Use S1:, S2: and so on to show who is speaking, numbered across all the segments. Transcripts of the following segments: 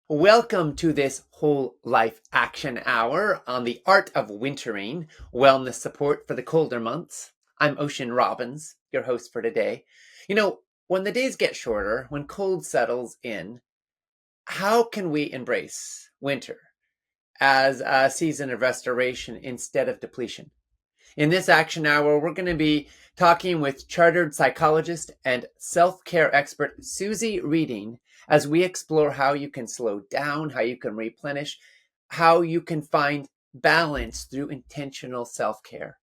S1: Welcome to this whole life action hour on the art of wintering, wellness support for the colder months. I'm Ocean Robbins, your host for today. When the days get shorter, when cold settles in, how can we embrace winter as a season of restoration instead of depletion? In this action hour, we're going to be talking with chartered psychologist and self-care expert Suzy Reading as we explore how you can slow down, how you can replenish, how you can find balance through intentional self-care.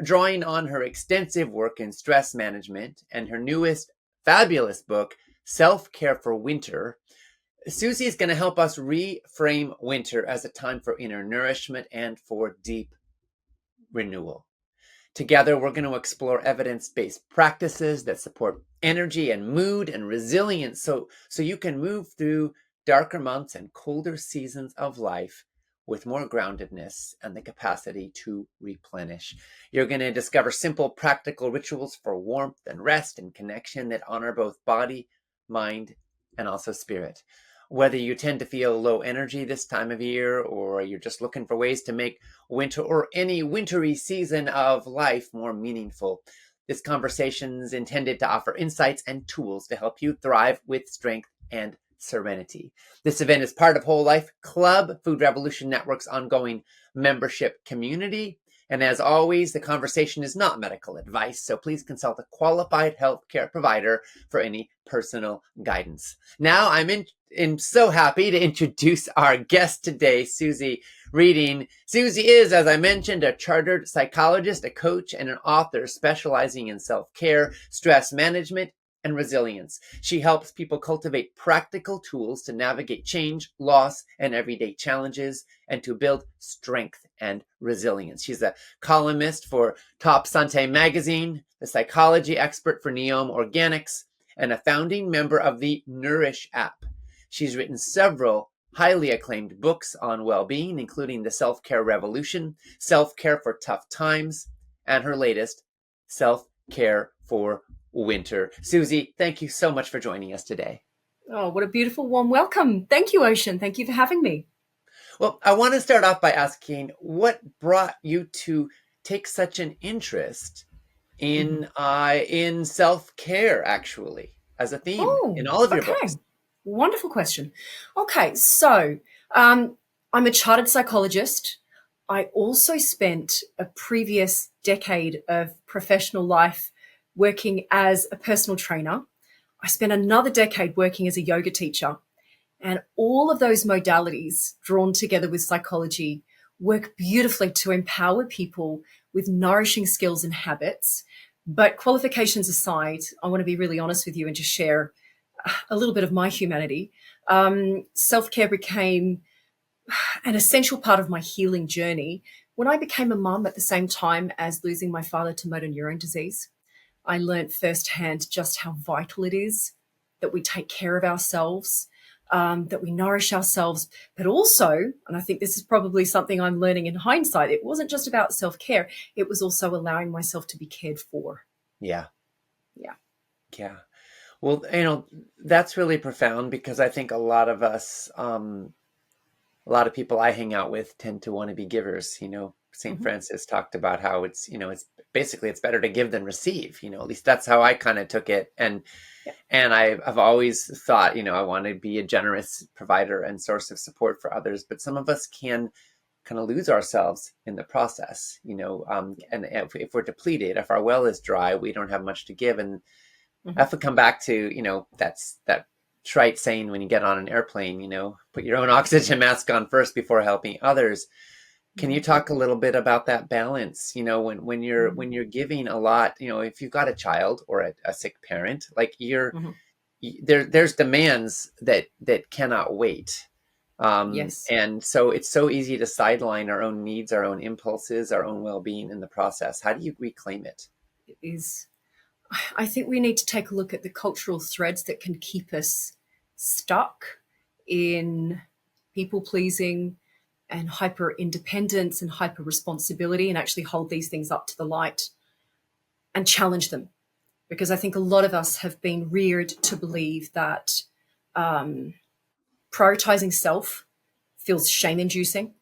S1: Drawing on her extensive work in stress management and her newest fabulous book, Self-Care for Winter, Suzy is going to help us reframe winter as a time for inner nourishment and for deep renewal. Together, we're going to explore evidence-based practices that support energy and mood and resilience so you can move through darker months and colder seasons of life with more groundedness and the capacity to replenish. You're going to discover simple, practical rituals for warmth and rest and connection that honor both body, mind, and also spirit. Whether you tend to feel low energy this time of year, or you're just looking for ways to make winter or any wintry season of life more meaningful, this conversation is intended to offer insights and tools to help you thrive with strength and serenity. This event is part of Whole Life Club, Food Revolution Network's ongoing membership community. And as always, the conversation is not medical advice, so please consult a qualified healthcare provider for any personal guidance. Now, I'm so happy to introduce our guest today, Suzy Reading. Suzy is, as I mentioned, a chartered psychologist, a coach, and an author specializing in self-care, stress management, and resilience. She helps people cultivate practical tools to navigate change, loss, and everyday challenges, and to build strength and resilience. She's a columnist for Top Santé magazine, the psychology expert for Neom Organics, and a founding member of the Nourish app. She's written several highly acclaimed books on well-being, including The Self-Care Revolution, Self-Care for Tough Times, and her latest, Self-Care for Winter. Suzy, thank you so much for joining us today.
S2: Oh, what a beautiful warm welcome. Thank you, Ocean. Thank you for having me.
S1: Well, I want to start off by asking what brought you to take such an interest in self-care, actually, as a theme in all of your books.
S2: Wonderful question. Okay, so I'm a chartered psychologist. I also spent a previous decade of professional life working as a personal trainer. I spent another decade working as a yoga teacher. And all of those modalities drawn together with psychology work beautifully to empower people with nourishing skills and habits. But qualifications aside, I want to be really honest with you and just share a little bit of my humanity. Self-care became an essential part of my healing journey when I became a mum at the same time as losing my father to motor neurone disease. I learned firsthand just how vital it is that we take care of ourselves, that we nourish ourselves, but also, and I think this is probably something I'm learning in hindsight, it wasn't just about self-care, it was also allowing myself to be cared for.
S1: Yeah.
S2: Yeah.
S1: Well, that's really profound because I think a lot of us, a lot of people I hang out with tend to want to be givers. St. Francis talked about how it's basically it's better to give than receive. At least that's how I kind of took it. And I've always thought, I want to be a generous provider and source of support for others. But some of us can kind of lose ourselves in the process, and if we're depleted, if our well is dry, we don't have much to give. And I have to come back to, that's that trite saying when you get on an airplane, put your own oxygen mask on first before helping others. Can you talk a little bit about that balance? When you're giving a lot, if you've got a child or a sick parent, like there's demands that cannot wait.
S2: Yes.
S1: And so it's so easy to sideline our own needs, our own impulses, our own well-being in the process. How do you reclaim it?
S2: It is. I think we need to take a look at the cultural threads that can keep us stuck in people pleasing and hyper independence and hyper responsibility, and actually hold these things up to the light and challenge them. Because I think a lot of us have been reared to believe that prioritizing self feels shame-inducing.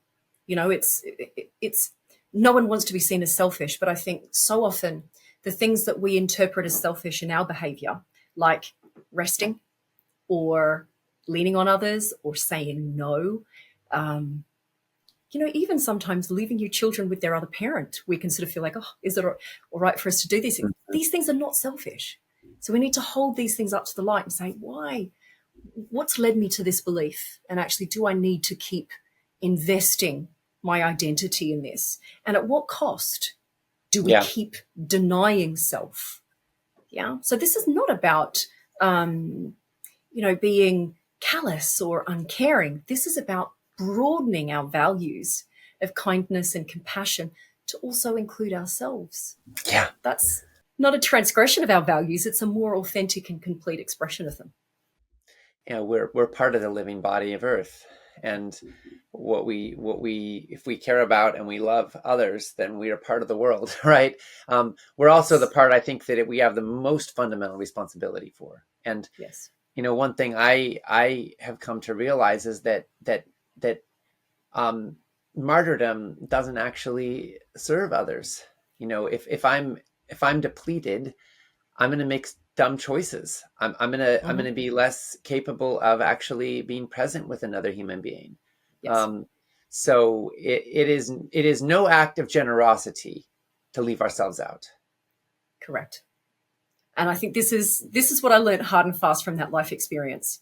S2: It's no one wants to be seen as selfish, but I think so often the things that we interpret as selfish in our behavior, like resting or leaning on others or saying no, um, even sometimes leaving your children with their other parent, we can sort of feel like, oh, is it all right for us to do these things? These things are not selfish. So we need to hold these things up to the light and say, why? What's led me to this belief? And actually, do I need to keep investing my identity in this? And at what cost do we keep denying self? Yeah. So this is not about, being callous or uncaring. This is about broadening our values of kindness and compassion to also include ourselves.
S1: Yeah.
S2: That's not a transgression of our values. It's a more authentic and complete expression of them.
S1: We're part of the living body of Earth, and if we care about and we love others, then we are part of the world, right? We're also the part, I think, that we have the most fundamental responsibility for. And
S2: yes,
S1: one thing I have come to realize is that martyrdom doesn't actually serve others. If I'm depleted, I'm going to make dumb choices. I'm going to be less capable of actually being present with another human being.
S2: Yes.
S1: So it is no act of generosity to leave ourselves out.
S2: Correct. And I think this is what I learned hard and fast from that life experience.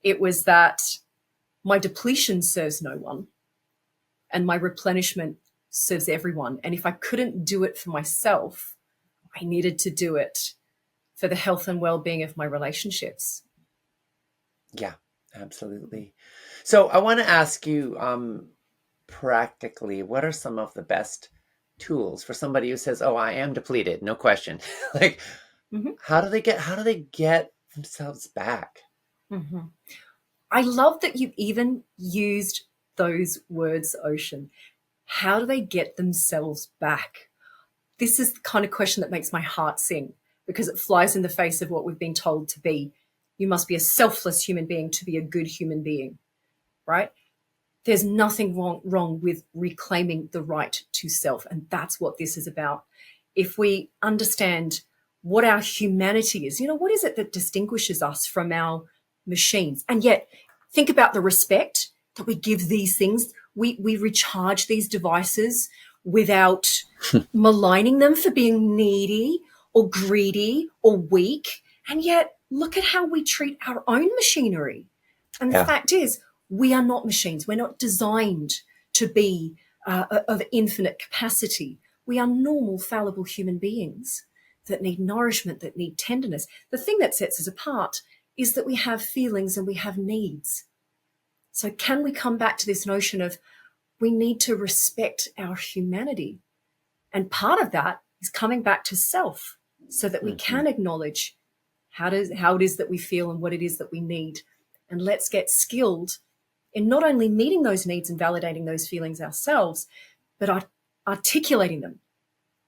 S2: It was that my depletion serves no one and my replenishment serves everyone. And if I couldn't do it for myself, I needed to do it for the health and well-being of my relationships.
S1: Yeah, absolutely. So I want to ask you, practically, what are some of the best tools for somebody who says, "Oh, I am depleted," no question. Like, how do they get themselves back?
S2: I love that you even used those words, Ocean. How do they get themselves back? This is the kind of question that makes my heart sing, because it flies in the face of what we've been told to be. You must be a selfless human being to be a good human being, right? There's nothing wrong with reclaiming the right to self. And that's what this is about. If we understand what our humanity is, what is it that distinguishes us from our machines? And yet think about the respect that we give these things. We recharge these devices without maligning them for being needy or greedy or weak. And yet look at how we treat our own machinery. And the fact is, we are not machines. We're not designed to be of infinite capacity. We are normal, fallible human beings that need nourishment, that need tenderness. The thing that sets us apart is that we have feelings and we have needs. So can we come back to this notion of we need to respect our humanity? And part of that is coming back to self so that we can acknowledge how it is that we feel and what it is that we need. And let's get skilled in not only meeting those needs and validating those feelings ourselves, but articulating them,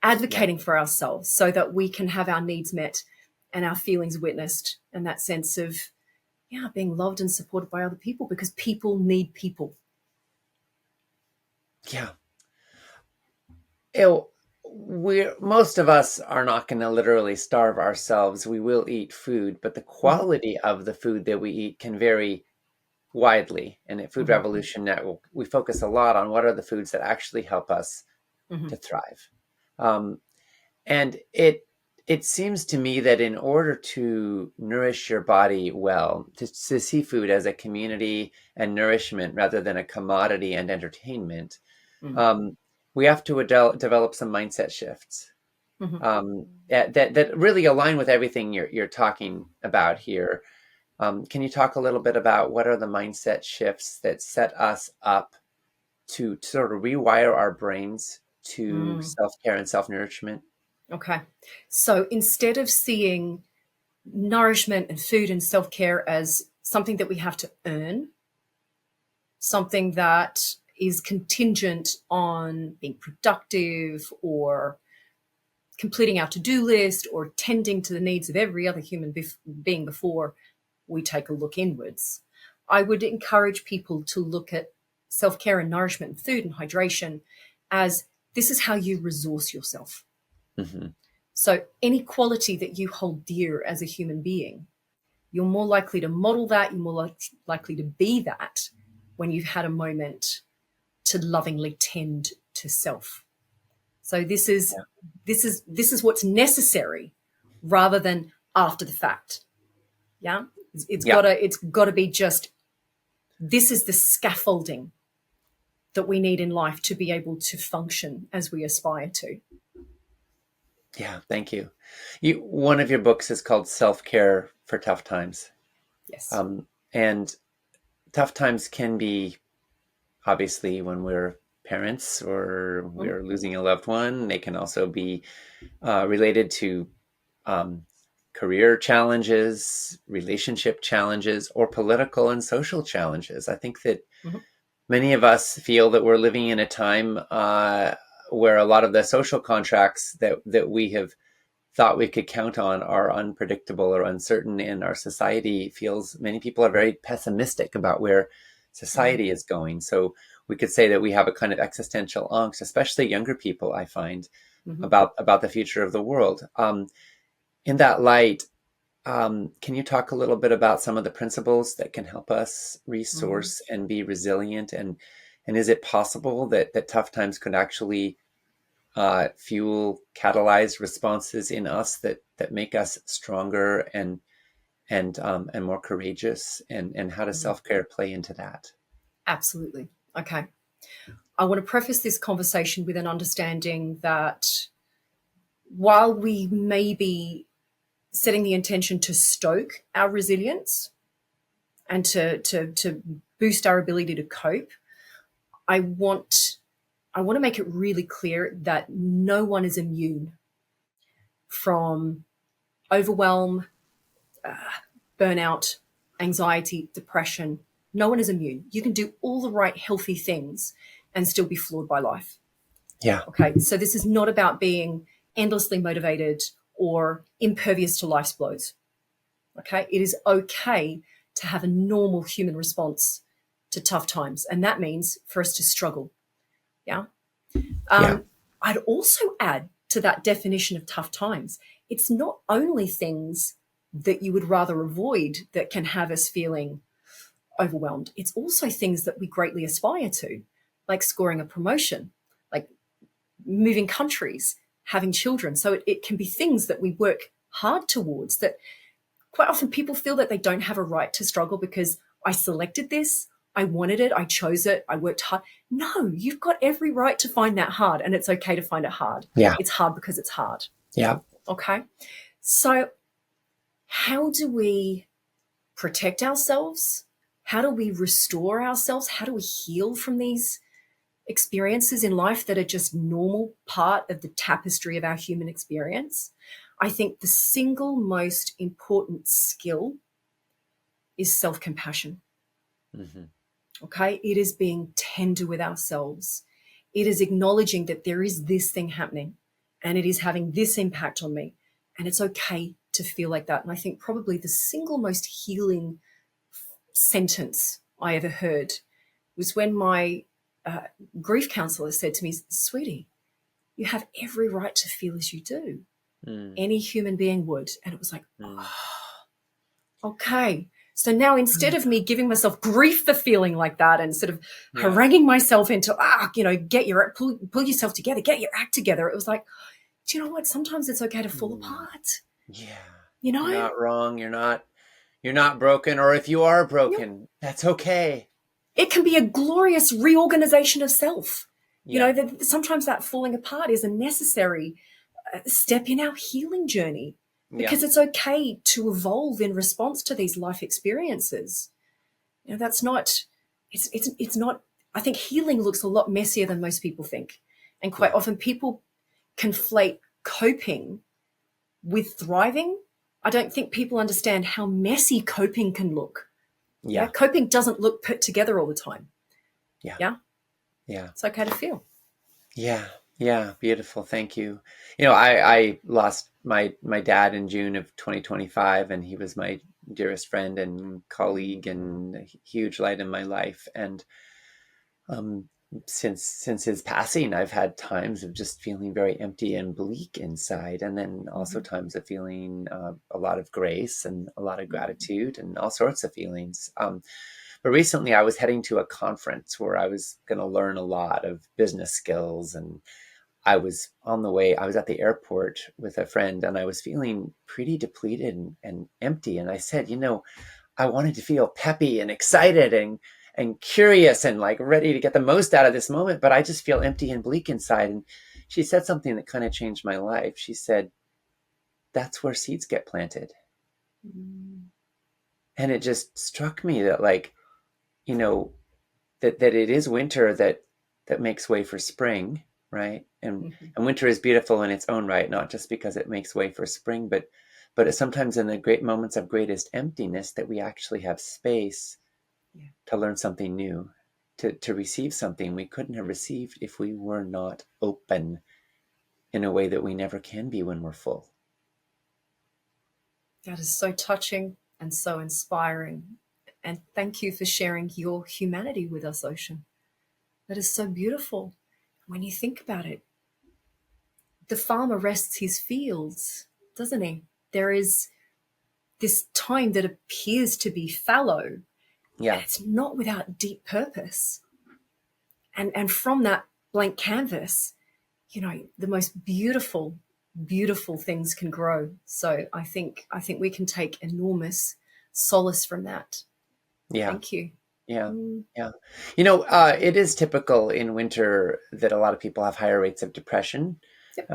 S2: advocating for ourselves so that we can have our needs met and our feelings witnessed, and that sense of being loved and supported by other people, because people need people.
S1: Yeah. Most of us are not going to literally starve ourselves. We will eat food, but the quality of the food that we eat can vary widely. And at Food Revolution Network, we focus a lot on what are the foods that actually help us to thrive. And it seems to me that in order to nourish your body well, to see food as a community and nourishment rather than a commodity and entertainment, we have to develop some mindset shifts that really align with everything you're talking about here. Can you talk a little bit about what are the mindset shifts that set us up to sort of rewire our brains to self-care and self-nourishment?
S2: Okay. So instead of seeing nourishment and food and self-care as something that we have to earn, something that is contingent on being productive or completing our to-do list or tending to the needs of every other human being before we take a look inwards, I would encourage people to look at self-care and nourishment and food and hydration as this is how you resource yourself.
S1: Mm-hmm.
S2: So any quality that you hold dear as a human being, you're more likely to model that, you're more likely to be that when you've had a moment to lovingly tend to self. So this is what's necessary rather than after the fact. Yeah. It's gotta be just, this is the scaffolding that we need in life to be able to function as we aspire to.
S1: Yeah, thank you. One of your books is called Self-Care for Tough Times.
S2: Yes.
S1: And tough times can be, obviously, when we're parents or we're losing a loved one. They can also be related to career challenges, relationship challenges, or political and social challenges. I think that many of us feel that we're living in a time where a lot of the social contracts that we have thought we could count on are unpredictable or uncertain, and our society feels, many people are very pessimistic about where society is going. So we could say that we have a kind of existential angst, especially younger people, I find, about the future of the world. In that light, can you talk a little bit about some of the principles that can help us resource and be resilient? And is it possible that tough times could actually fuel, catalyze responses in us that make us stronger and more courageous? And how does self-care play into that?
S2: Absolutely. Okay. I want to preface this conversation with an understanding that while we may be setting the intention to stoke our resilience and to boost our ability to cope, I want to make it really clear that no one is immune from overwhelm, burnout, anxiety, depression. No one is immune. You can do all the right healthy things and still be flawed by life.
S1: Yeah.
S2: Okay. So this is not about being endlessly motivated or impervious to life's blows. Okay. It is okay to have a normal human response to tough times. And that means for us to struggle. Yeah. I'd also add to that definition of tough times, it's not only things that you would rather avoid that can have us feeling overwhelmed. It's also things that we greatly aspire to, like scoring a promotion, like moving countries, having children. So it can be things that we work hard towards that quite often people feel that they don't have a right to struggle because I selected this, I wanted it, I chose it, I worked hard. No, you've got every right to find that hard, and it's okay to find it hard.
S1: Yeah.
S2: It's hard because it's hard.
S1: Yeah.
S2: Okay. So how do we protect ourselves? How do we restore ourselves? How do we heal from these experiences in life that are just normal part of the tapestry of our human experience? I think the single most important skill is self-compassion. Okay. It is being tender with ourselves. It is acknowledging that there is this thing happening and it is having this impact on me. And it's okay to feel like that. And I think probably the single most healing sentence I ever heard was when my grief counselor said to me, "Sweetie, you have every right to feel as you do. Any human being would." And it was like, okay. So now instead of me giving myself grief for feeling like that and sort of haranguing myself into, pull yourself together, get your act together. It was like, do you know what? Sometimes it's okay to fall apart.
S1: Yeah.
S2: You know?
S1: You're not wrong. You're not broken. Or if you are broken, that's okay.
S2: It can be a glorious reorganization of self. You know, sometimes that falling apart is a necessary step in our healing journey. Because it's okay to evolve in response to these life experiences. You know, that's not, it's not, I think healing looks a lot messier than most people think. And quite often people conflate coping with thriving. I don't think people understand how messy coping can look. Yeah. Coping doesn't look put together all the time. Yeah. It's okay to feel.
S1: Yeah. Beautiful. Thank you. You know, I lost my dad in June of 2025, and he was my dearest friend and colleague and a huge light in my life. And um, since his passing, I've had times of just feeling very empty and bleak inside, and then also
S2: Mhm.
S1: times of feeling a lot of grace and a lot of gratitude and all sorts of feelings. But recently, I was heading to a conference where I was going to learn a lot of business skills, and I was on the way. I was at the airport with a friend, and I was feeling pretty depleted and empty. And I said, I wanted to feel peppy and excited and curious and like ready to get the most out of this moment, but I just feel empty and bleak inside. And she said something that kind of changed my life. She said, "That's where seeds get planted."
S2: Mm.
S1: And it just struck me that you know, that it is winter that makes way for spring, right? And
S2: Mhm.
S1: and winter is beautiful in its own right, not just because it makes way for spring, but it's sometimes in the great moments of greatest emptiness that we actually have space
S2: Yeah.
S1: to learn something new, to receive something we couldn't have received if we were not open in a way that we never can be when we're full.
S2: That is so touching and so inspiring. And thank you for sharing your humanity with us, Ocean. That is so beautiful. When you think about it, the farmer rests his fields, doesn't he? There is this time that appears to be fallow, and
S1: Yeah,
S2: it's not without deep purpose. And from that blank canvas, the most beautiful things can grow. So I think we can take enormous solace from that.
S1: yeah,
S2: Thank you.
S1: yeah,
S2: Mm.
S1: yeah. It is typical in winter that a lot of people have higher rates of depression.
S2: Yep.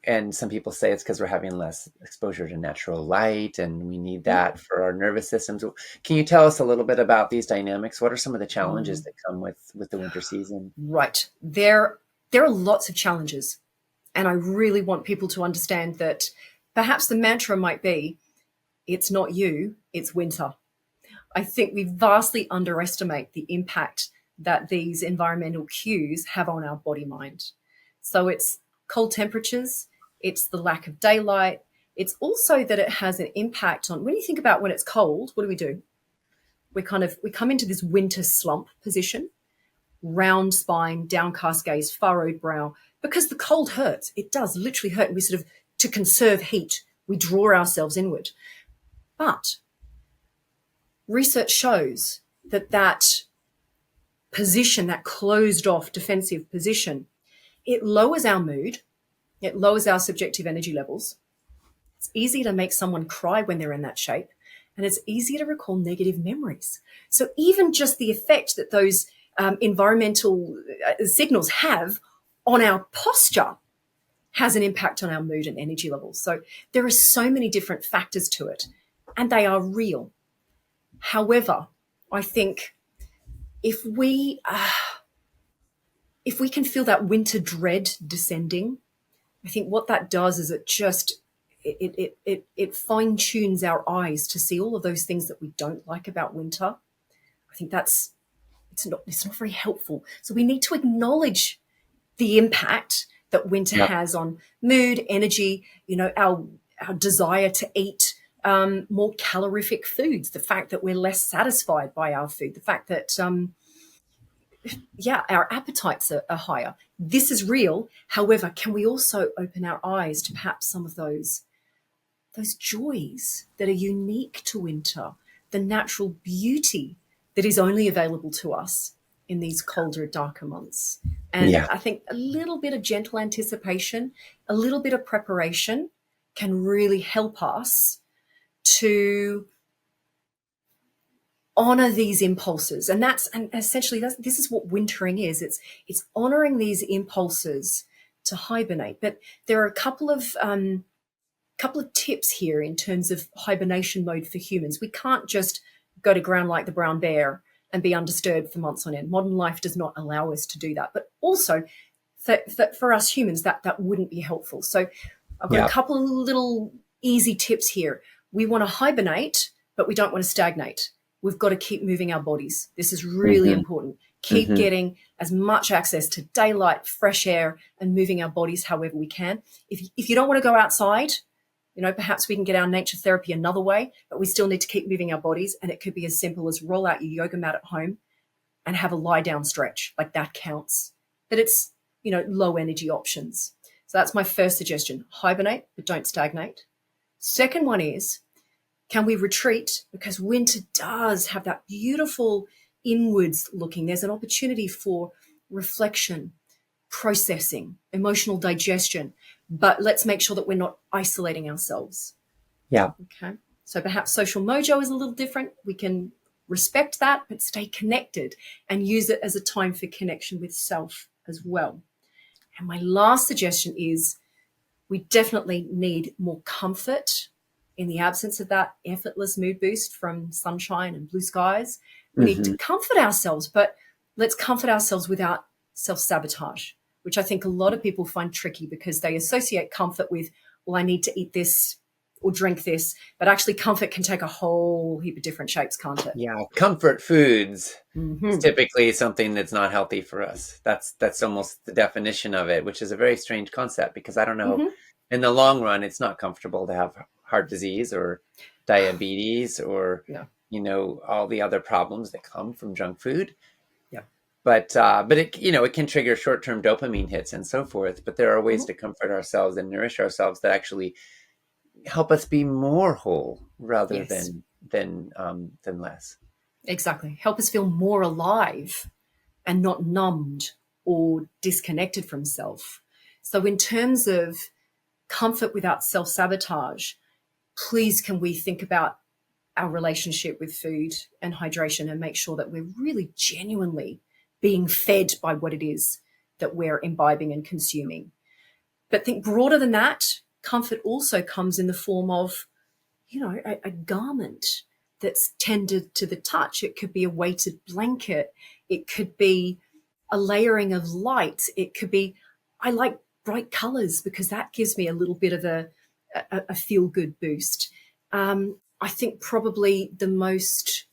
S1: And some people say it's because we're having less exposure to natural light and we need
S2: Mm.
S1: that for our nervous systems. Can you tell us a little bit about these dynamics? What are some of the challenges
S2: Mm.
S1: that come with the winter season?
S2: Right. There are lots of challenges. And I really want people to understand that perhaps the mantra might be, it's not you, it's winter. I think we vastly underestimate the impact that these environmental cues have on our body mind. So it's cold temperatures, it's the lack of daylight, it's also that it has an impact on when you think about when it's cold, what do? We come into this winter slump position, round spine, downcast gaze, furrowed brow, because the cold hurts. It does literally hurt. And we sort of, to conserve heat, we draw ourselves inward. But research shows that position, that closed off defensive position, it lowers our mood, it lowers our subjective energy levels. It's easy to make someone cry when they're in that shape, and it's easier to recall negative memories. So even just the effect that those environmental signals have on our posture has an impact on our mood and energy levels. So there are so many different factors to it, and they are real. However, I think if we can feel that winter dread descending, I think what that does is it fine tunes our eyes to see all of those things that we don't like about winter. I think it's not very helpful. So we need to acknowledge the impact that winter
S1: Yeah.
S2: has on mood, energy, our desire to eat more calorific foods, the fact that we're less satisfied by our food, the fact that our appetites are higher. This is real. However, can we also open our eyes to perhaps some of those joys that are unique to winter, the natural beauty that is only available to us in these colder, darker months? And
S1: Yeah.
S2: I think a little bit of gentle anticipation, a little bit of preparation can really help us to honor these impulses. And essentially this is what wintering is. It's honoring these impulses to hibernate. But there are a couple of tips here in terms of hibernation mode for humans. We can't just go to ground like the brown bear and be undisturbed for months on end. Modern life does not allow us to do that. But also for us humans, that wouldn't be helpful. So I've got a
S1: Yeah.
S2: couple of little easy tips here. We want to hibernate, but we don't want to stagnate. We've got to keep moving our bodies. This is really
S1: Hmm.
S2: important. Keep
S1: Hmm.
S2: getting as much access to daylight, fresh air, and moving our bodies however we can. If you don't want to go outside, Perhaps we can get our nature therapy another way, but we still need to keep moving our bodies. And it could be as simple as roll out your yoga mat at home and have a lie down stretch. Like that counts. But it's, low energy options. So that's my first suggestion. Hibernate, but don't stagnate. Second one is, can we retreat? Because winter does have that beautiful inwards looking. There's an opportunity for reflection, processing, emotional digestion, but let's make sure that we're not isolating ourselves.
S1: Yeah.
S2: Okay. So perhaps social mojo is a little different. We can respect that, but stay connected and use it as a time for connection with self as well. And my last suggestion is we definitely need more comfort in the absence of that effortless mood boost from sunshine and blue skies. We need to comfort ourselves, but let's comfort ourselves without self-sabotage, which I think a lot of people find tricky because they associate comfort with, well, I need to eat this or drink this, but actually comfort can take a whole heap of different shapes, can't it?
S1: Yeah, comfort foods is typically something that's not healthy for us. That's almost the definition of it, which is a very strange concept because I don't know, in the long run, it's not comfortable to have heart disease or diabetes or, all the other problems that come from junk food.
S2: Yeah.
S1: But it can trigger short-term dopamine hits and so forth. But there are ways to comfort ourselves and nourish ourselves that actually help us be more whole rather than less.
S2: Exactly. Help us feel more alive and not numbed or disconnected from self. So in terms of comfort without self-sabotage, please can we think about our relationship with food and hydration and make sure that we're really genuinely being fed by what it is that we're imbibing and consuming. But think broader than that, comfort also comes in the form of, a garment that's tended to the touch. It could be a weighted blanket. It could be a layering of light. It could be, I like bright colors because that gives me a little bit of a feel-good boost. I think probably the most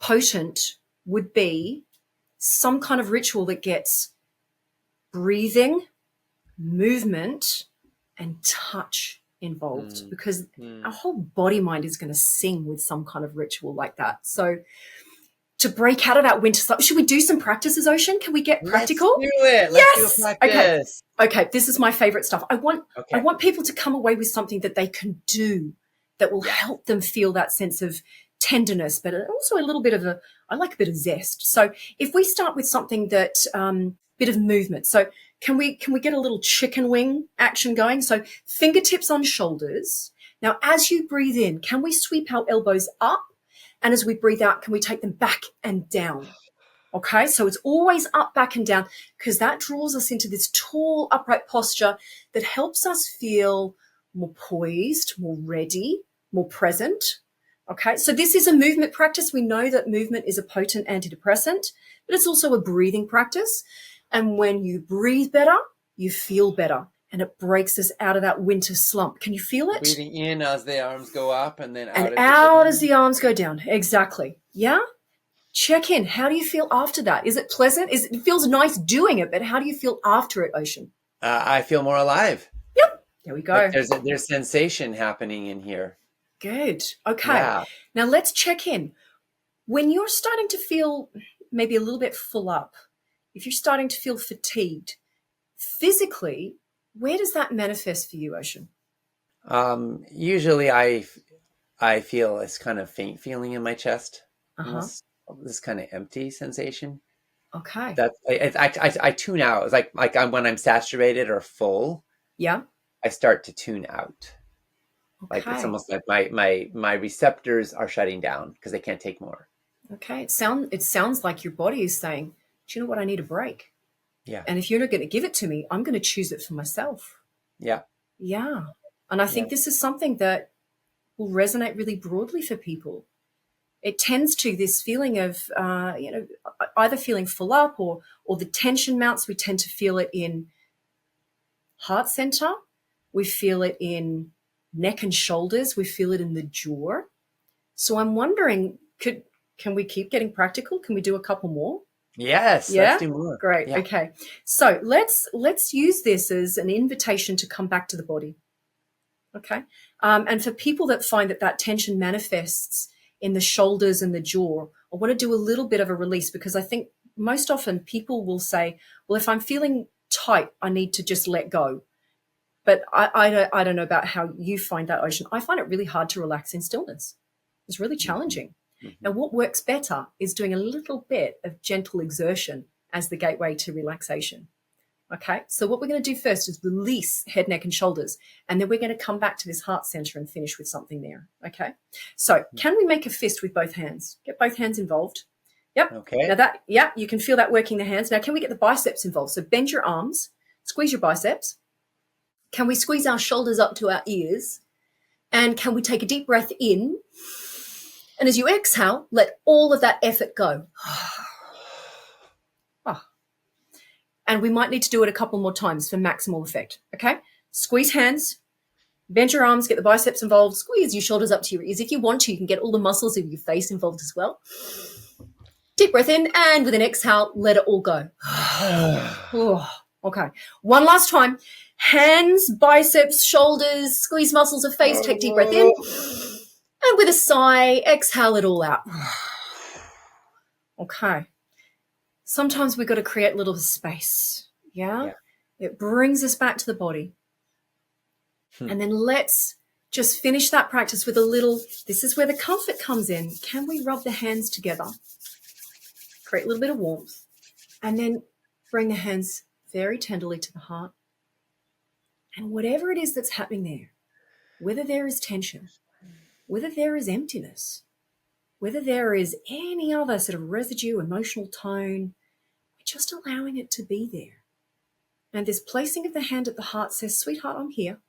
S2: potent would be some kind of ritual that gets breathing, movement, and touch involved because our whole body mind is going to sing with some kind of ritual like that. So to break out of that winter slump, should we do some practices, Ocean? Can we get practical?
S1: Let's do it. Let's do a practice.
S2: Okay. This is my favorite stuff. I want people to come away with something that they can do that will help them feel that sense of tenderness, but also a little bit of I like a bit of zest. So if we start with something that, bit of movement. So can we get a little chicken wing action going? So fingertips on shoulders. Now, as you breathe in, can we sweep our elbows up? And as we breathe out, can we take them back and down? Okay, so it's always up, back, and down because that draws us into this tall, upright posture that helps us feel more poised, more ready, more present. Okay, so this is a movement practice. We know that movement is a potent antidepressant, but it's also a breathing practice. And when you breathe better, you feel better. And it breaks us out of that winter slump. Can you feel it?
S1: Breathing in as the arms go up and then out.
S2: And out as the arms go down. Exactly. Yeah? Check in. How do you feel after that? Is it pleasant? It feels nice doing it, but how do you feel after it, Ocean?
S1: I feel more alive.
S2: Yep. There we go.
S1: Like there's sensation happening in here.
S2: Good. Okay.
S1: Yeah.
S2: Now let's check in. When you're starting to feel maybe a little bit full up, if you're starting to feel fatigued, physically, where does that manifest for you, Ocean?
S1: Usually I feel this kind of faint feeling in my chest. This kind of empty sensation.
S2: Okay.
S1: I tune out. It's like when I'm saturated or full.
S2: Yeah.
S1: I start to tune out.
S2: Okay.
S1: Like it's almost like my receptors are shutting down because they can't take more.
S2: Okay. It sounds like your body is saying, do you know what? I need a break.
S1: Yeah.
S2: And if you're not going to give it to me, I'm going to choose it for myself.
S1: Yeah.
S2: Yeah. And I think this is something that will resonate really broadly for people. It tends to this feeling of, either feeling full up or the tension mounts. We tend to feel it in heart center. We feel it in neck and shoulders. We feel it in the jaw. So I'm wondering, can we keep getting practical? Can we do a couple more?
S1: Yes.
S2: Yeah?
S1: Let's do more.
S2: Great.
S1: Yeah.
S2: Okay. So let's use this as an invitation to come back to the body. Okay. And for people that find that tension manifests in the shoulders and the jaw, I want to do a little bit of a release, because I think most often people will say, well, if I'm feeling tight, I need to just let go. But I don't know about how you find that, Ocean. I find it really hard to relax in stillness. It's really challenging.
S1: Mm-hmm.
S2: And what works better is doing a little bit of gentle exertion as the gateway to relaxation. Okay, so what we're going to do first is release head, neck, and shoulders. And then we're going to come back to this heart center and finish with something there. Okay, so can we make a fist with both hands? Get both hands involved. Yep.
S1: Okay.
S2: Now you can feel that working the hands. Now, can we get the biceps involved? So bend your arms, squeeze your biceps. Can we squeeze our shoulders up to our ears? And can we take a deep breath in? And as you exhale, let all of that effort go. And we might need to do it a couple more times for maximal effect. Okay? Squeeze hands, bend your arms, get the biceps involved, squeeze your shoulders up to your ears. If you want to, you can get all the muscles of your face involved as well. Deep breath in, and with an exhale, let it all go. Okay. One last time. Hands, biceps, shoulders, squeeze muscles of face, take deep breath in. And with a sigh, exhale it all out. Okay. Sometimes we've got to create a little space. Yeah? It brings us back to the body. And then let's just finish that practice with a little, this is where the comfort comes in. Can we rub the hands together? Create a little bit of warmth. And then bring the hands very tenderly to the heart. And whatever it is that's happening there, whether there is tension, whether there is emptiness, whether there is any other sort of residue, emotional tone, we're just allowing it to be there. And this placing of the hand at the heart says, sweetheart, I'm here.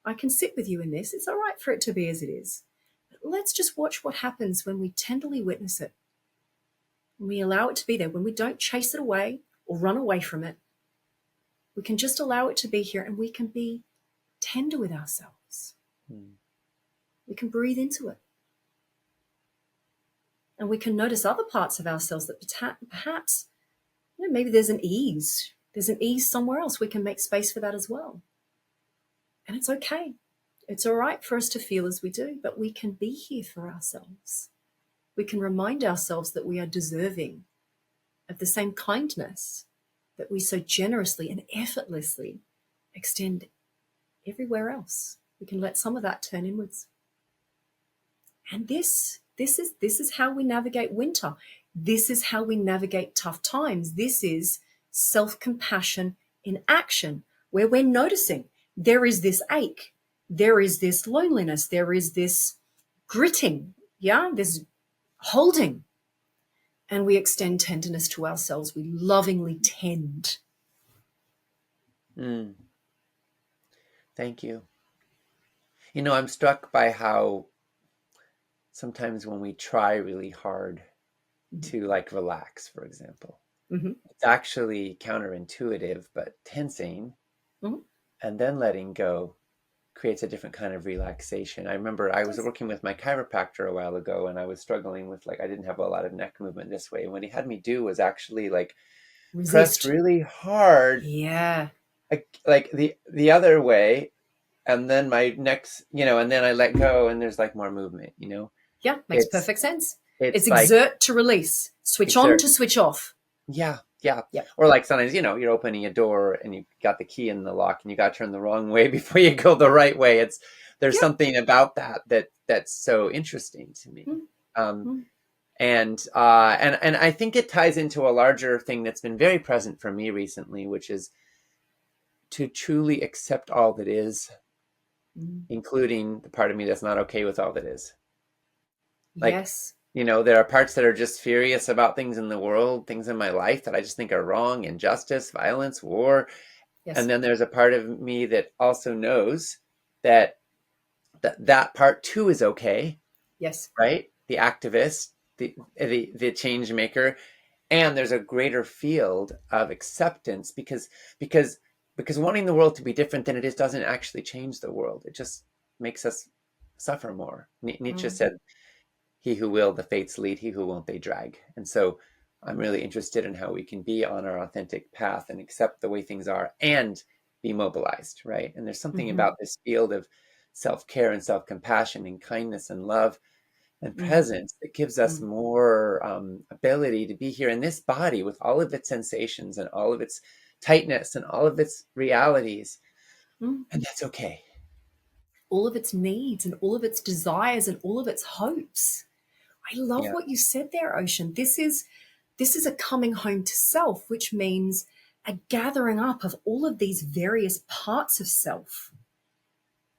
S2: I can sit with you in this. It's all right for it to be as it is. But let's just watch what happens when we tenderly witness it. When we allow it to be there, when we don't chase it away or run away from it, we can just allow it to be here, and we can be tender with ourselves. We can breathe into it. And we can notice other parts of ourselves that perhaps, maybe there's an ease. There's an ease somewhere else. We can make space for that as well. And it's okay. It's all right for us to feel as we do, but we can be here for ourselves. We can remind ourselves that we are deserving of the same kindness that we so generously and effortlessly extend everywhere else. We can let some of that turn inwards. And this is how we navigate winter. This is how we navigate tough times. This is self-compassion in action, where we're noticing there is this ache, there is this loneliness, there is this gritting, this holding. And we extend tenderness to ourselves. We lovingly tend.
S1: Thank you. I'm struck by how sometimes when we try really hard to relax, for example, it's actually counterintuitive, but tensing and then letting go creates a different kind of relaxation. I remember I was working with my chiropractor a while ago, and I was struggling with I didn't have a lot of neck movement this way. And what he had me do was actually press really hard.
S2: Yeah.
S1: Like the other way. And then my neck's, and then I let go, and there's more movement,
S2: Yeah, makes perfect sense. It's
S1: like,
S2: exert to release, switch on to switch off.
S1: Yeah. Or sometimes, you're opening a door and you got the key in the lock and you got to turn the wrong way before you go the right way. There's something about that's so interesting to me. And I think it ties into a larger thing that's been very present for me recently, which is to truly accept all that is, including the part of me that's not okay with all that is.
S2: Yes.
S1: There are parts that are just furious about things in the world, things in my life that I just think are wrong, injustice, violence, war. Yes. And then there's a part of me that also knows that part too is okay.
S2: Yes.
S1: Right? The activist, the change maker. And there's a greater field of acceptance because wanting the world to be different than it is doesn't actually change the world. It just makes us suffer more. Nietzsche said, "He who will, the fates lead. He who won't, they drag." And so I'm really interested in how we can be on our authentic path and accept the way things are and be mobilized, right? And there's something about this field of self-care and self-compassion and kindness and love and
S2: Mm,
S1: presence, it gives us
S2: mm,
S1: more ability to be here in this body with all of its sensations and all of its tightness and all of its realities.
S2: mm.
S1: And that's okay.
S2: All of its needs and all of its desires and all of its hopes. I love
S1: Yeah.
S2: what you said there, Ocean. This is a coming home to self, which means a gathering up of all of these various parts of self,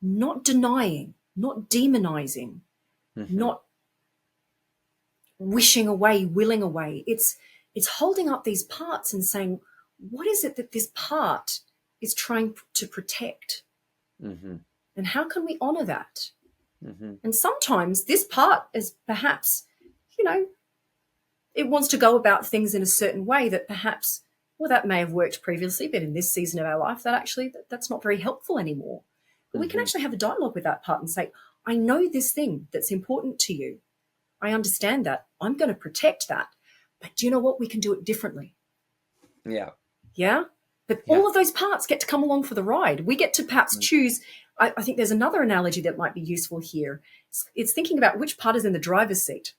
S2: not denying, not demonizing,
S1: Hmm.
S2: not wishing away, willing away. It's holding up these parts and saying, what is it that this part is trying to protect?
S1: Hmm.
S2: And how can we honor that?
S1: Hmm.
S2: And sometimes this part is perhaps, you know, it wants to go about things in a certain way that perhaps, well, that may have worked previously, but in this season of our life, that's not very helpful anymore. But we can
S1: Hmm.
S2: actually have a dialogue with that part and say, I know this thing that's important to you. I understand that. I'm going to protect that. But do you know what? We can do it differently.
S1: Yeah.
S2: Yeah. But
S1: Yeah.
S2: all of those parts get to come along for the ride. We get to perhaps choose. I think there's another analogy that might be useful here. It's thinking about which part is in the driver's seat.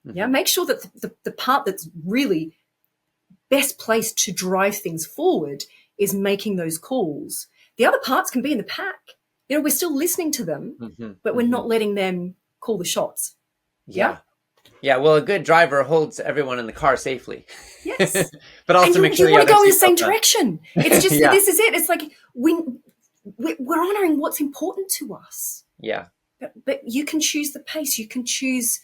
S2: Yeah.
S1: Hmm.
S2: Make sure that the part that's really best placed to drive things forward is making those calls. The other parts can be in the pack. We're still listening to them,
S1: Hmm.
S2: but we're
S1: Hmm.
S2: not letting them call the shots. Yeah.
S1: Yeah. Yeah. Well, a good driver holds everyone in the car safely,
S2: Yes.
S1: but
S2: And
S1: also
S2: you
S1: make sure
S2: you
S1: you
S2: want
S1: have
S2: to
S1: their
S2: go in the
S1: seatbelt
S2: same
S1: on.
S2: direction. It's just that
S1: Yeah.
S2: this is it. It's like we're honoring what's important to us.
S1: Yeah.
S2: But you can choose the pace. You can choose,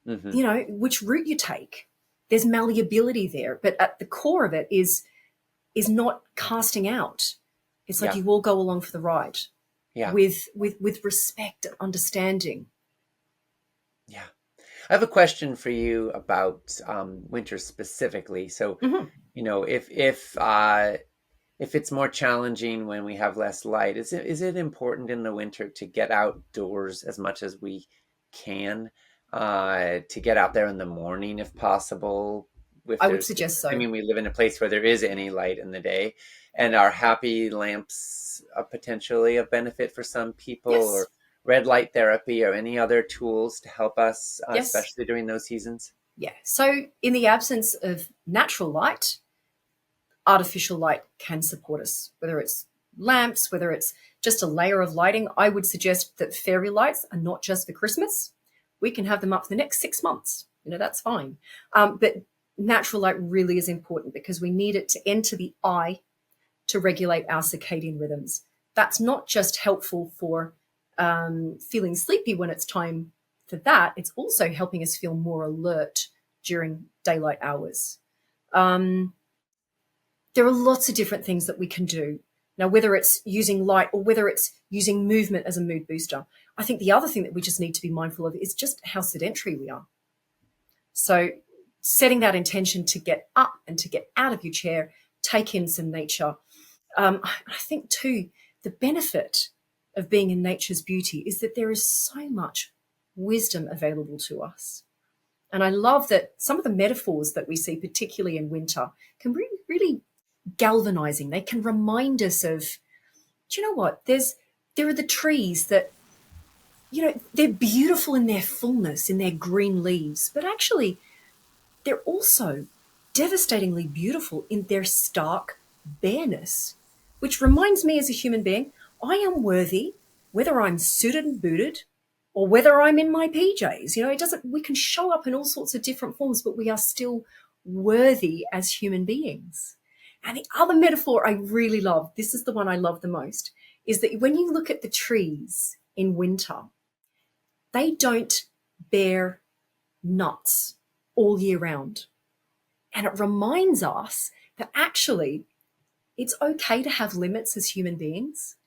S1: Hmm.
S2: which route you take. There's malleability there, but at the core of it is not casting out. It's like
S1: Yeah.
S2: you all go along for the ride
S1: Yeah.
S2: with respect and understanding.
S1: Yeah. I have a question for you about winter specifically. So,
S2: Mm-hmm.
S1: if it's more challenging when we have less light, is it important in the winter to get outdoors as much as we can? To get out there in the morning if possible. If
S2: I would
S1: there's,
S2: suggest so.
S1: assuming we live in a place where there is any light in the day, and are happy lamps potentially a benefit for some people,
S2: Yes.
S1: or red light therapy, or any other tools to help us,
S2: Yes.
S1: especially during those seasons?
S2: Yeah. So in the absence of natural light, artificial light can support us, whether it's lamps, whether it's just a layer of lighting. I would suggest that fairy lights are not just for Christmas. We can have them up for the next 6 months. That's fine. But natural light really is important because we need it to enter the eye to regulate our circadian rhythms. That's not just helpful for feeling sleepy when it's time for that. It's also helping us feel more alert during daylight hours. Um, there are lots of different things that we can do. Now, whether it's using light or whether it's using movement as a mood booster, I think the other thing that we just need to be mindful of is just how sedentary we are. So setting that intention to get up and to get out of your chair, take in some nature. I think too, the benefit of being in nature's beauty is that there is so much wisdom available to us. And I love that some of the metaphors that we see, particularly in winter, can be really galvanizing. They can remind us of, do you know what? There are the trees that, they're beautiful in their fullness, in their green leaves, but actually they're also devastatingly beautiful in their stark bareness, which reminds me as a human being, I am worthy, whether I'm suited and booted or whether I'm in my PJs. It doesn't, we can show up in all sorts of different forms, but we are still worthy as human beings. And the other metaphor I really love, this is the one I love the most, is that when you look at the trees in winter, they don't bear nuts all year round. And it reminds us that actually it's okay to have limits as human beings.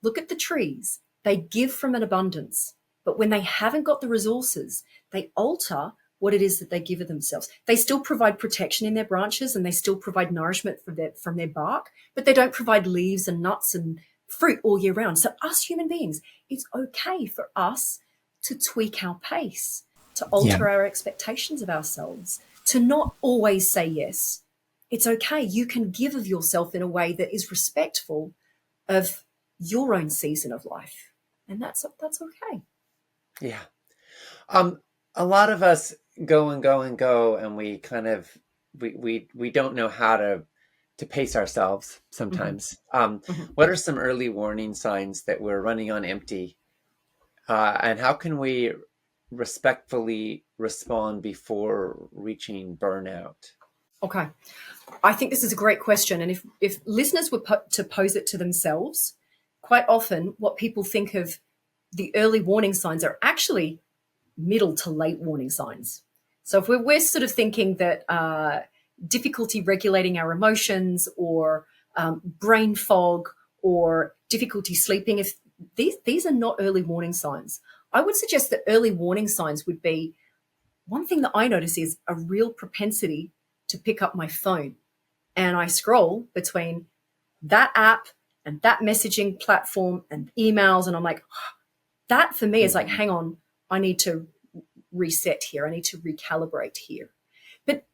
S2: Look at the trees. They give from an abundance, but when they haven't got the resources, they alter what it is that they give of themselves. They still provide protection in their branches and they still provide nourishment from their bark, but they don't provide leaves and nuts and fruit all year round. So us human beings, it's okay for us to tweak our pace, to
S1: Yeah.
S2: alter our expectations of ourselves, to not always say yes. It's okay. You can give of yourself in a way that is respectful of your own season of life. And that's okay.
S1: Yeah. Um, a lot of us go and go and go, and we kind of we don't know how to pace ourselves
S2: Hmm.
S1: sometimes.
S2: Hmm.
S1: What are some early warning signs that we're running on empty, and how can we respectfully respond before reaching burnout?
S2: Okay. I think this is a great question. And if listeners were to pose it to themselves, quite often what people think of the early warning signs are actually middle to late warning signs. So if we're sort of thinking that difficulty regulating our emotions, or brain fog, or difficulty sleeping, if these are not early warning signs, I would suggest that early warning signs would be, one thing that I notice is a real propensity to pick up my phone, and I scroll between that app and that messaging platform and emails, and I'm like, that for me is like,
S1: Mhm.
S2: hang on, I need to reset here. I need to recalibrate here. But,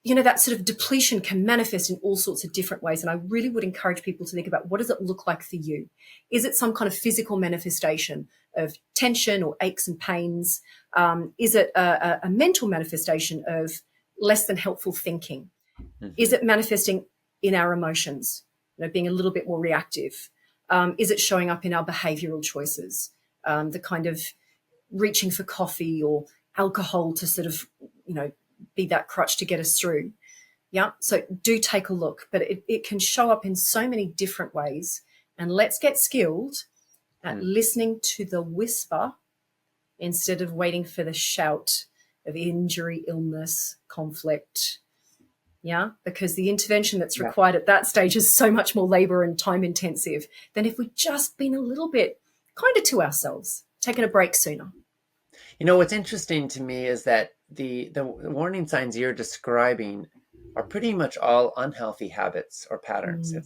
S2: that sort of depletion can manifest in all sorts of different ways. And I really would encourage people to think about, what does it look like for you? Is it some kind of physical manifestation of tension or aches and pains? Is it a mental manifestation of less than helpful thinking? Is
S1: Mhm.
S2: it manifesting in our emotions, being a little bit more reactive? Is it showing up in our behavioral choices? The kind of reaching for coffee or alcohol to sort of, be that crutch to get us through. Yeah. So do take a look, but it can show up in so many different ways. And let's get skilled at
S1: Mm.
S2: listening to the whisper instead of waiting for the shout of injury, illness, conflict. Yeah. Because the intervention that's
S1: Yeah.
S2: required at that stage is so much more labor and time intensive than if we'd just been a little bit kinder to ourselves, taken a break sooner.
S1: What's interesting to me is that the warning signs you're describing are pretty much all unhealthy habits or patterns.
S2: Mm,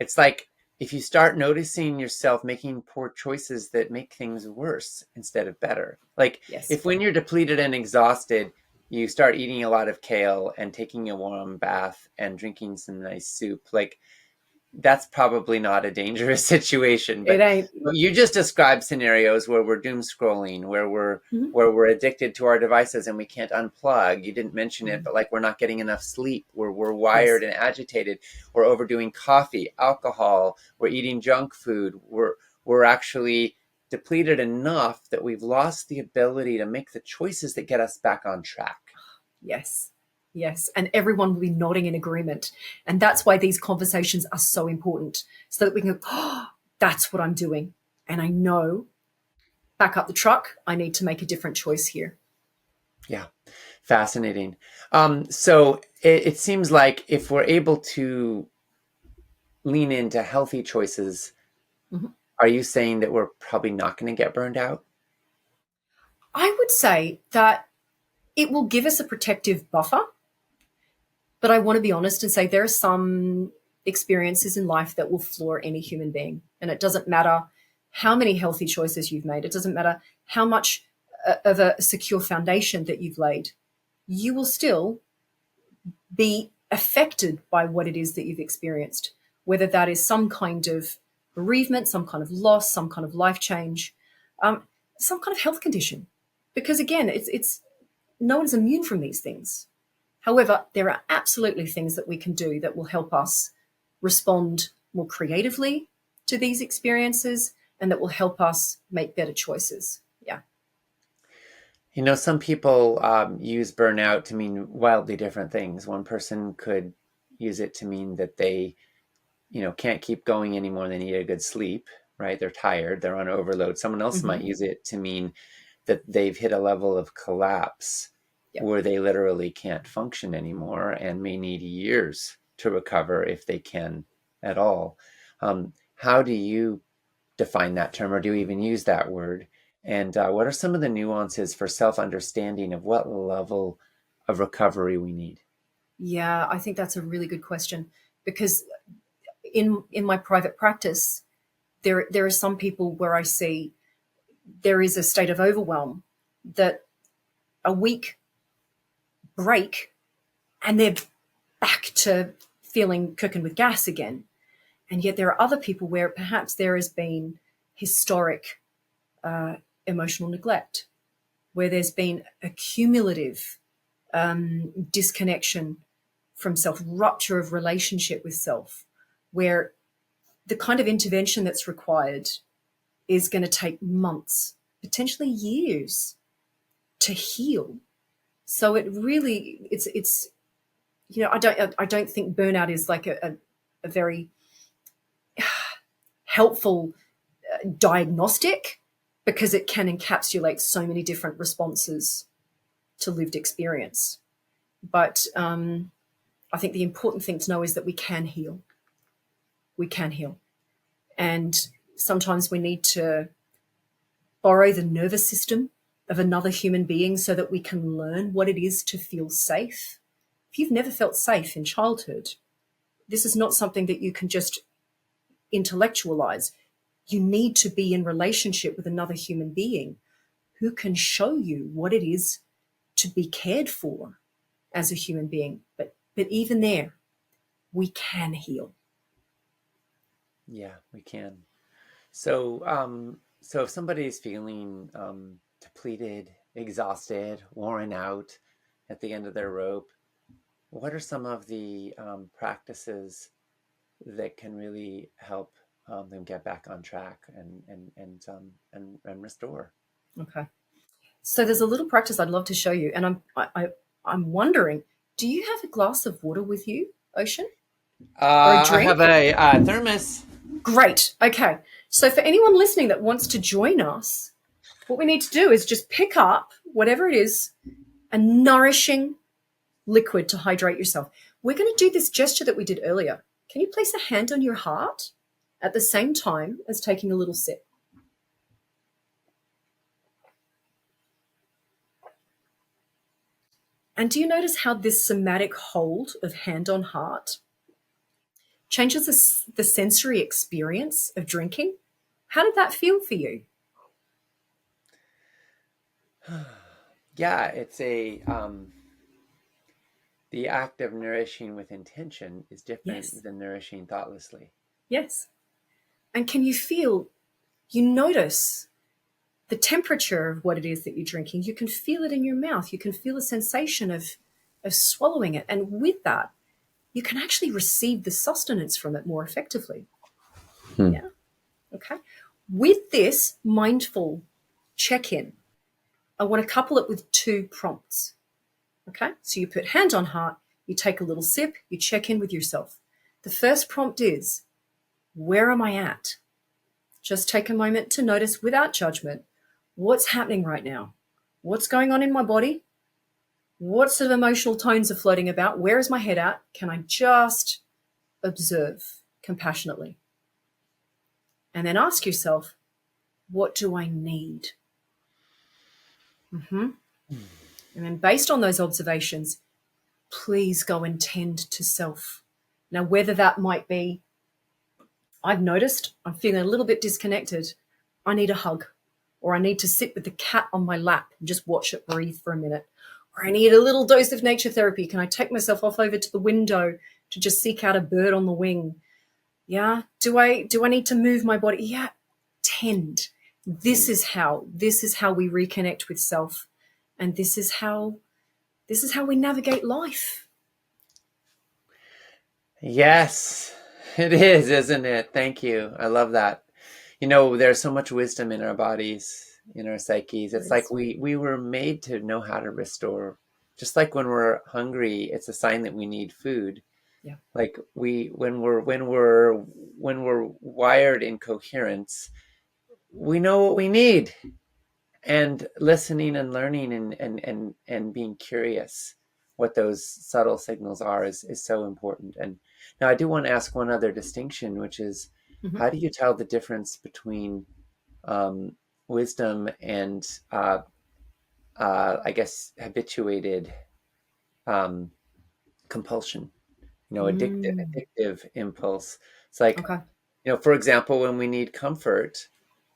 S1: It's like if you start noticing yourself making poor choices that make things worse instead of better. Like
S2: yes.
S1: if when you're depleted and exhausted, you start eating a lot of kale and taking a warm bath and drinking some nice soup, like that's probably not a dangerous situation,
S2: It
S1: but
S2: ain't.
S1: you just described scenarios where we're doom scrolling, where we're
S2: Mhm.
S1: where we're addicted to our devices and we can't unplug. You didn't mention it,
S2: Mhm.
S1: but like we're not getting enough sleep, we're
S2: Yes.
S1: wired and agitated, we're overdoing coffee, alcohol, we're eating junk food, we're actually depleted enough that we've lost the ability to make the choices that get us back on track.
S2: Yes. Yes. And everyone will be nodding in agreement. And that's why these conversations are so important, so that we can go, oh, that's what I'm doing. And I know, back up the truck, I need to make a different choice here.
S1: Yeah, fascinating. So it seems like if we're able to lean into healthy choices,
S2: Mhm.
S1: are you saying that we're probably not going to get burned out?
S2: I would say that it will give us a protective buffer, but I want to be honest and say there are some experiences in life that will floor any human being. And it doesn't matter how many healthy choices you've made, it doesn't matter how much of a secure foundation that you've laid, you will still be affected by what it is that you've experienced, whether that is some kind of bereavement, some kind of loss, some kind of life change, um, some kind of health condition. Because again, it's no one's immune from these things. However, there are absolutely things that we can do that will help us respond more creatively to these experiences, and that will help us make better choices. Yeah.
S1: Some people use burnout to mean wildly different things. One person could use it to mean that they, can't keep going anymore. They need a good sleep, right? They're tired, they're on overload. Someone else
S2: Mm-hmm.
S1: might use it to mean that they've hit a level of collapse
S2: Yep.
S1: where they literally can't function anymore and may need years to recover if they can at all. How do you define that term, or do you even use that word? And what are some of the nuances for self understanding of what level of recovery we need?
S2: Yeah, I think that's a really good question, because in my private practice, there are some people where I see there is a state of overwhelm, that a week break and they're back to feeling cooking with gas again. And yet there are other people where perhaps there has been historic emotional neglect, where there's been a cumulative disconnection from self, rupture of relationship with self, where the kind of intervention that's required is going to take months, potentially years to heal. So it really, it's I don't think burnout is like a very helpful diagnostic, because it can encapsulate so many different responses to lived experience. But I think the important thing to know is that we can heal. We can heal. And sometimes we need to borrow the nervous system of another human being so that we can learn what it is to feel safe. If you've never felt safe in childhood, this is not something that you can just intellectualize. You need to be in relationship with another human being who can show you what it is to be cared for as a human being. But even there, we can heal.
S1: Yeah, we can. So, so if somebody's feeling depleted, exhausted, worn out at the end of their rope, what are some of the practices that can really help them get back on track and restore?
S2: Okay. So there's a little practice I'd love to show you, and I'm wondering, do you have a glass of water with you, Ocean, or a
S1: I
S2: drink?
S1: have a thermos.
S2: Great. Okay. So for anyone listening that wants to join us, what we need to do is just pick up whatever it is, a nourishing liquid to hydrate yourself. We're going to do this gesture that we did earlier. Can you place a hand on your heart at the same time as taking a little sip? And do you notice how this somatic hold of hand on heart changes the sensory experience of drinking? How did that feel for you?
S1: Yeah, it's a the act of nourishing with intention is different
S2: Yes.
S1: than nourishing thoughtlessly.
S2: Yes. And can you feel, you notice the temperature of what it is that you're drinking. You can feel it in your mouth. You can feel the sensation of swallowing it. And with that, you can actually receive the sustenance from it more effectively. Yeah. Okay. With this mindful check-in, I want to couple it with 2 prompts. Okay. So you put hand on heart, you take a little sip, you check in with yourself. The first prompt is, where am I at? Just take a moment to notice without judgment, what's happening right now? What's going on in my body? What sort of emotional tones are floating about? Where is my head at? Can I just observe compassionately? And then ask yourself, what do I need? And then based on those observations, please go and tend to self. Now, whether that might be, I've noticed I'm feeling a little bit disconnected. I need a hug, or I need to sit with the cat on my lap and just watch it breathe for a minute, or I need a little dose of nature therapy. Can I take myself off over to the window to just seek out a bird on the wing? Yeah. Do I need to move my body? Yeah. Tend. This is how we reconnect with self, and this is how we navigate life.
S1: Yes, it is, isn't it? Thank you. I love that. There's so much wisdom in our bodies, in our psyches. It's like we were made to know how to restore. Just like when we're hungry, it's a sign that we need food.
S2: Yeah.
S1: Like when we're wired in coherence, we know what we need. And listening and learning and being curious what those subtle signals are is so important. And now I do want to ask one other distinction, which is, how do you tell the difference between wisdom and I guess habituated compulsion, addictive impulse? It's like,
S2: Okay.
S1: for example, when we need comfort,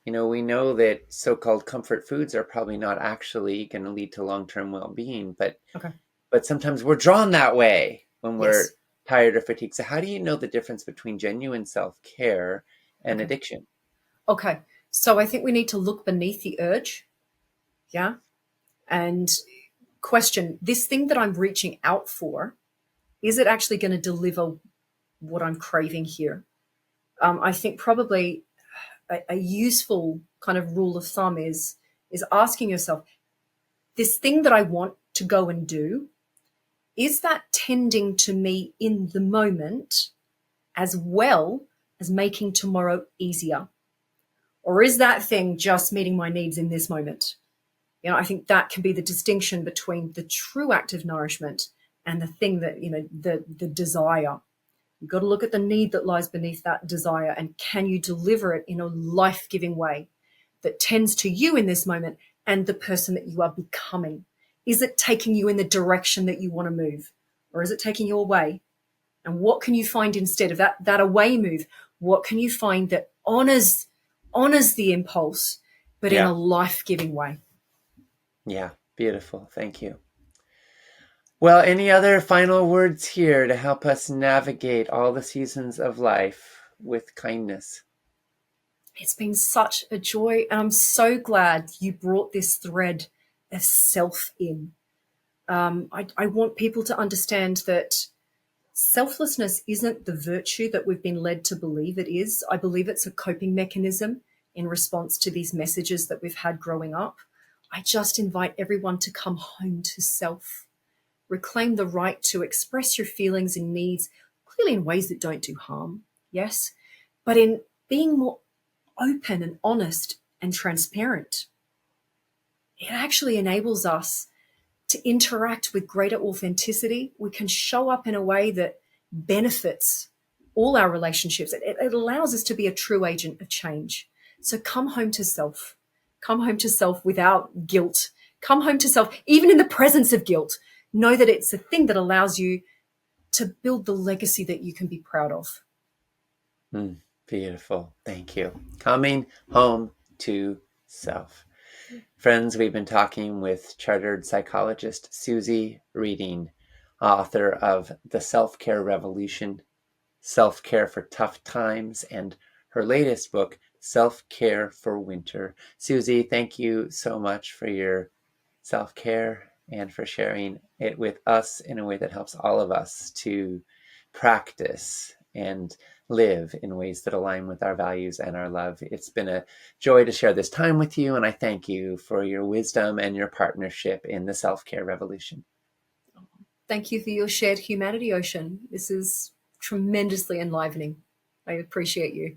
S1: we know that so-called comfort foods are probably not actually going to lead to long-term well-being, but sometimes we're drawn that way when we're tired or fatigued. So how do you know the difference between genuine self-care and addiction?
S2: Okay. So I think we need to look beneath the urge, yeah, and question, this thing that I'm reaching out for, is it actually going to deliver what I'm craving here? I think probably a useful kind of rule of thumb is asking yourself, this thing that I want to go and do, is that tending to me in the moment as well as making tomorrow easier? Or is that thing just meeting my needs in this moment? I think that can be the distinction between the true act of nourishment and the thing that, the desire. You've got to look at the need that lies beneath that desire, and can you deliver it in a life-giving way that tends to you in this moment and the person that you are becoming? Is it taking you in the direction that you want to move, or is it taking you away? And what can you find instead of that away move? What can you find that honors the impulse, but in a life-giving way?
S1: Yeah, beautiful. Thank you. Well, any other final words here to help us navigate all the seasons of life with kindness?
S2: It's been such a joy, and I'm so glad you brought this thread of self in. I want people to understand that selflessness isn't the virtue that we've been led to believe it is. I believe it's a coping mechanism in response to these messages that we've had growing up. I just invite everyone to come home to self. Reclaim the right to express your feelings and needs, clearly in ways that don't do harm, yes, but in being more open and honest and transparent. It actually enables us to interact with greater authenticity. We can show up in a way that benefits all our relationships. It allows us to be a true agent of change. So come home to self. Come home to self without guilt. Come home to self, even in the presence of guilt. Know that it's a thing that allows you to build the legacy that you can be proud of.
S1: Beautiful. Thank you. Coming home to self. Friends, we've been talking with Chartered Psychologist Suzy Reading, author of The Self-Care Revolution, Self-Care for Tough Times, and her latest book, Self-Care for Winter. Suzy, thank you so much for your self-care and for sharing it with us in a way that helps all of us to practice and live in ways that align with our values and our love. It's been a joy to share this time with you, and I thank you for your wisdom and your partnership in the self-care revolution.
S2: Thank you for your shared humanity, Ocean. This is tremendously enlivening. I appreciate you.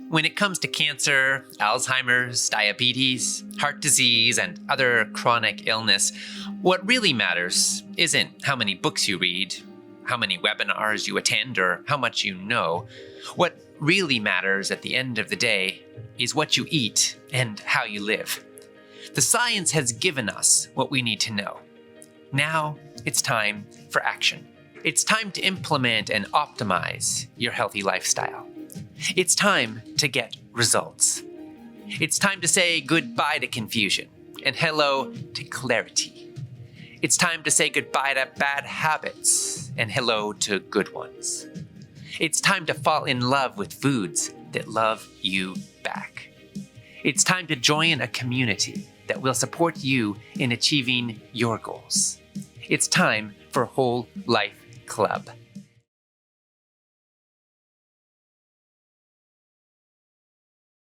S1: When it comes to cancer, Alzheimer's, diabetes, heart disease, and other chronic illness, what really matters isn't how many books you read, how many webinars you attend, or how much you know. What really matters at the end of the day is what you eat and how you live. The science has given us what we need to know. Now it's time for action. It's time to implement and optimize your healthy lifestyle. It's time to get results. It's time to say goodbye to confusion and hello to clarity. It's time to say goodbye to bad habits and hello to good ones. It's time to fall in love with foods that love you back. It's time to join a community that will support you in achieving your goals. It's time for Whole Life Club.